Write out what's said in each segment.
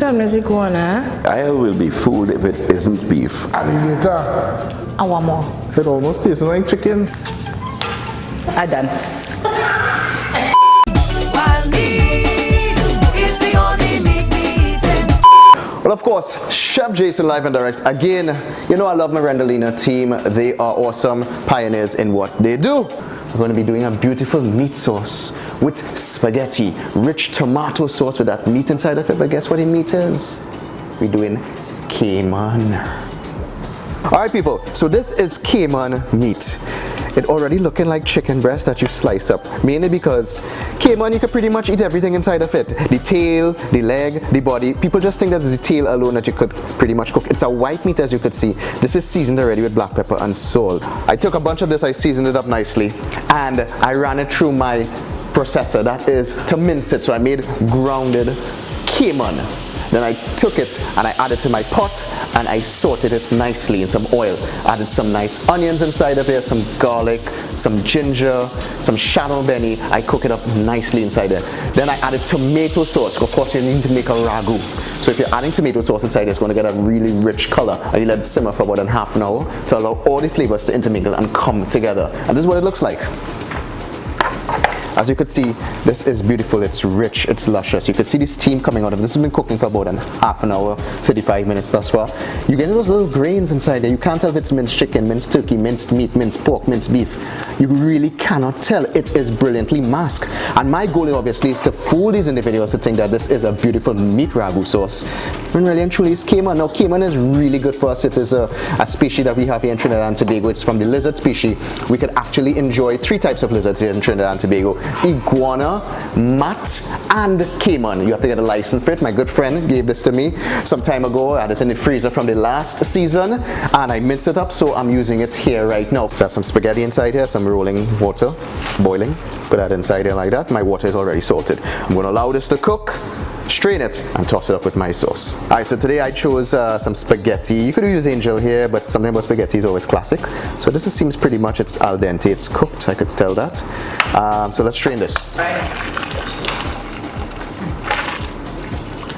tell me, Ziguana. I will be fooled if it isn't beef. Alligator. I want more. It almost tastes like chicken. I done. Well, of course, Chef Jason live and direct. Again, you know I love my Randolina team. They are awesome pioneers in what they do. We're going to be doing a beautiful meat sauce with spaghetti, rich tomato sauce with that meat inside of it. But guess what the meat is? We're doing caiman. All right, people, so this is caiman meat. It already looking like chicken breast that you slice up, mainly because caiman, you can pretty much eat everything inside of it. The tail, the leg, the body. People just think that it's the tail alone that you could pretty much cook. It's a white meat, as you could see. This is seasoned already with black pepper and salt. I took a bunch of this, I seasoned it up nicely, and I ran it through my processor, that is to mince it. So I made grounded caiman. Then I took it and I added to my pot and I sauteed it nicely in some oil. Added some nice onions inside of there, some garlic, some ginger, some shadow benny. I cook it up nicely inside there. Then I added tomato sauce. Of course, you need to make a ragu. So if you're adding tomato sauce inside, it's going to get a really rich color. And you let it simmer for about half an hour to allow all the flavors to intermingle and come together. And this is what it looks like. As you could see, this is beautiful, it's rich, it's luscious. You can see the steam coming out of it. This has been cooking for about half an hour, 35 minutes thus far. You get those little grains inside there. You can't tell if it's minced chicken, minced turkey, minced meat, minced pork, minced beef. You really cannot tell. It is brilliantly masked. And my goal obviously is to fool these individuals to think that this is a beautiful meat ragu sauce. When really and truly it's caiman. Now caiman is really good for us. It is a species that we have here in Trinidad and Tobago. It's from the lizard species. We could actually enjoy 3 types of lizards here in Trinidad and Tobago. Iguana, mat, and caiman. You have to get a license for it. My good friend gave this to me some time ago. I had it in the freezer from the last season and I minced it up, so I'm using it here right now. So I have some spaghetti inside here, some rolling water, boiling. Put that inside here like that. My water is already salted. I'm going to allow this to cook, strain it, and toss it up with my sauce. Alright, so today I chose some spaghetti. You could use angel here, but something about spaghetti is always classic. So this seems pretty much, it's al dente, it's cooked, I could tell that. So let's strain this.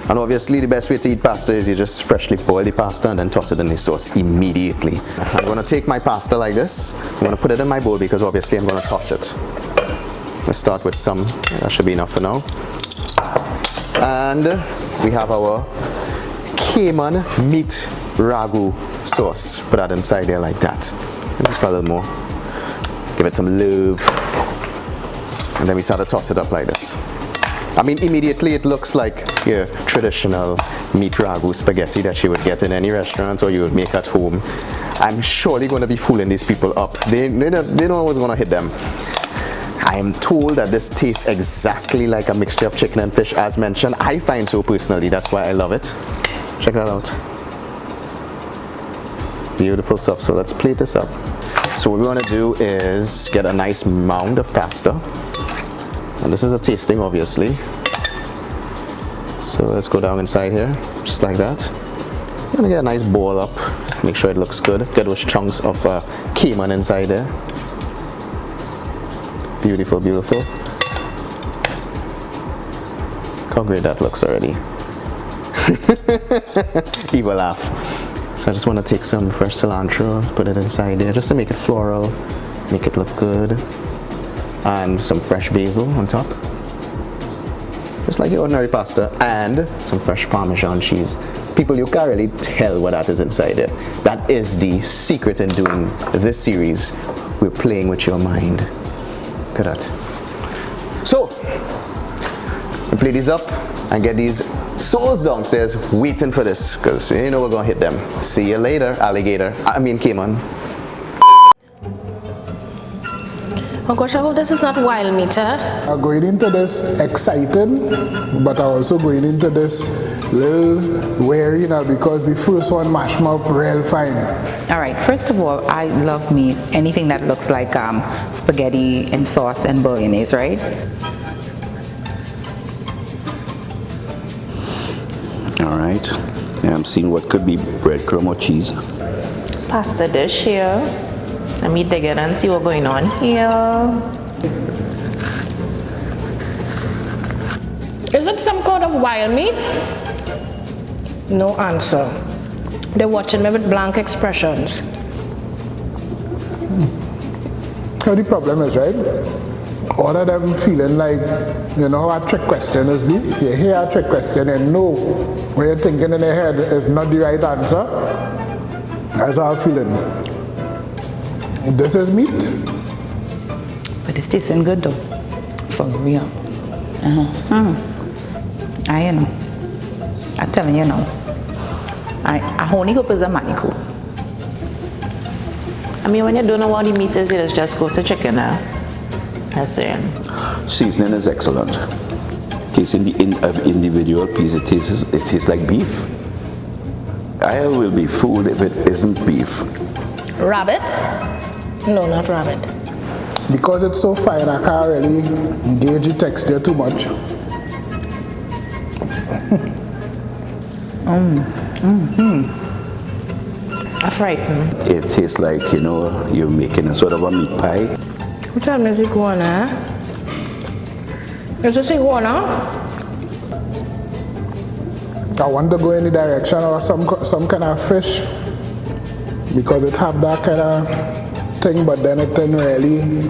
And obviously the best way to eat pasta is you just freshly boil the pasta and then toss it in the sauce immediately. I'm going to take my pasta like this. I'm going to put it in my bowl because obviously I'm going to toss it. Let's start with some, that should be enough for now. And we have our caiman meat ragu sauce. Put that inside there like that. Maybe a little more. Give it some love. And then we start to toss it up like this. I mean, immediately it looks like your traditional meat ragu spaghetti that you would get in any restaurant or you would make at home. I'm surely going to be fooling these people up. They know what's going to hit them. I am told that this tastes exactly like a mixture of chicken and fish, as mentioned. I find so personally, that's why I love it. Check that out. Beautiful stuff. So let's plate this up. So what we want to do is get a nice mound of pasta. And this is a tasting, obviously. So let's go down inside here, just like that. I'm gonna get a nice ball up, make sure it looks good. Get those chunks of caiman inside there. Beautiful, beautiful. How great that looks already. Evil laugh. So I just want to take some fresh cilantro, put it inside there, just to make it floral, make it look good. And some fresh basil on top. Just like your ordinary pasta. And some fresh Parmesan cheese. People, you can't really tell what that is inside there. That is the secret in doing this series. We're playing with your mind. Look at that. So, we play these up and get these souls downstairs waiting for this, because you know we're gonna hit them. See you later, alligator. I mean caiman. Oh gosh, I hope this is not wild meat, huh? I'm going into this excited, but I'm also going into this little wary now because the first one mashed me up real fine. All right, first of all, I love meat, anything that looks like spaghetti and sauce and bolognese, right? All right. And I'm seeing what could be breadcrumb or cheese. Pasta dish here. Let me dig in and see what's going on here. Is it some kind of wild meat? No answer. They're watching me with blank expressions. So the problem is, right? All of them feeling like, you know how a trick question is be? You hear a trick question and know what you're thinking in your head is not the right answer. That's how I'm feeling. This is meat. But it's tasting good though. For real. I know. I'm telling you now. I only hope it's a manico. I mean, when you don't know what the meat is, you just go to chicken now. That's saying. Seasoning is excellent. Case in the individual piece, it tastes like beef. I will be fooled if it isn't beef. Rabbit? No, not rabbit. Because it's so fine, I can't really gauge the texture too much. I'm frightened. It tastes like, you know, you're making a sort of a meat pie. What time is iguana? Is this iguana? I want to go in the direction of some kind of fish because it have that kind of thing, but then it didn't really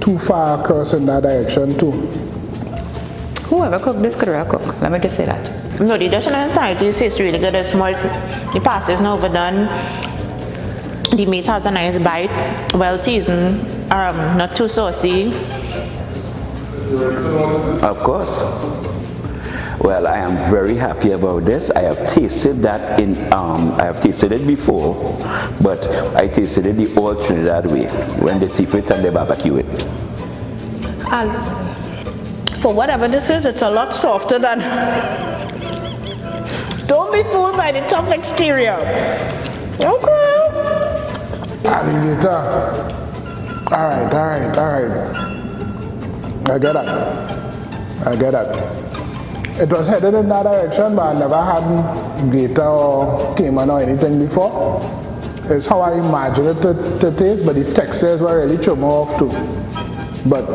too far across in that direction too. Whoever cooked this could well cook. Let me just say that. No, the dish in entirety tastes really good. It's small. The pasta is not overdone. The meat has a nice bite, well seasoned, not too saucy. Of course. Well, I am very happy about this. I have tasted that I have tasted it before, but I tasted it the old Trinidad way, when they tip it and they barbecue it. For whatever this is, it's a lot softer than... Don't be fooled by the tough exterior. Okay. Alligator. All right. I get that. It was headed in that direction, but I never had gator or caiman or anything before. It's how I imagine it to taste, but the textures were really thrown off too. But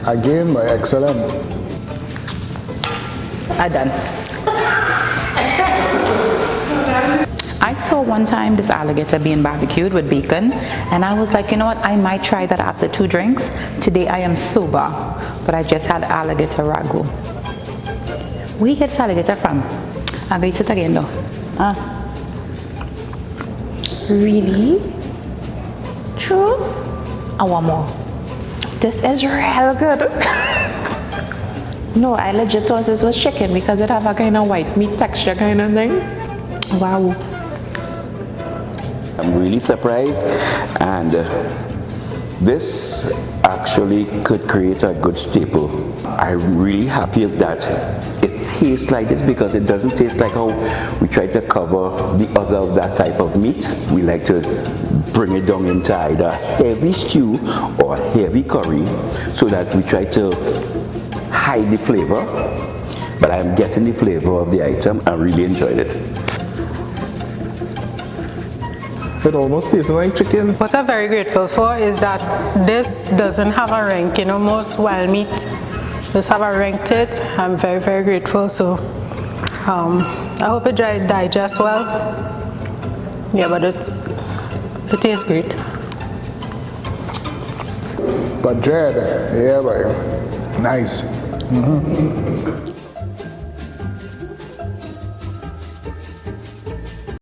again, excellent. I done. I saw one time this alligator being barbecued with bacon, and I was like, you know what, I might try that after 2 drinks. Today I am sober, but I just had alligator ragu. Where you get this alligator from? I'll go eat it again though. Really? True? I want more. This is real good. No, I legit thought this was chicken because it have a kind of white meat texture kind of thing. Wow. I'm really surprised, and this actually could create a good staple. I'm really happy that it tastes like this because it doesn't taste like how we try to cover the other of that type of meat. We like to bring it down into either heavy stew or heavy curry so that we try to hide the flavor, but I'm getting the flavor of the item. I really enjoyed it. It almost tastes like chicken. What I'm very grateful for is that this doesn't have a rank. You know, most wild meat does have a rank to it. I'm very, very grateful. So I hope it digests well. Yeah, but it tastes great. But dread, yeah, boy. Nice.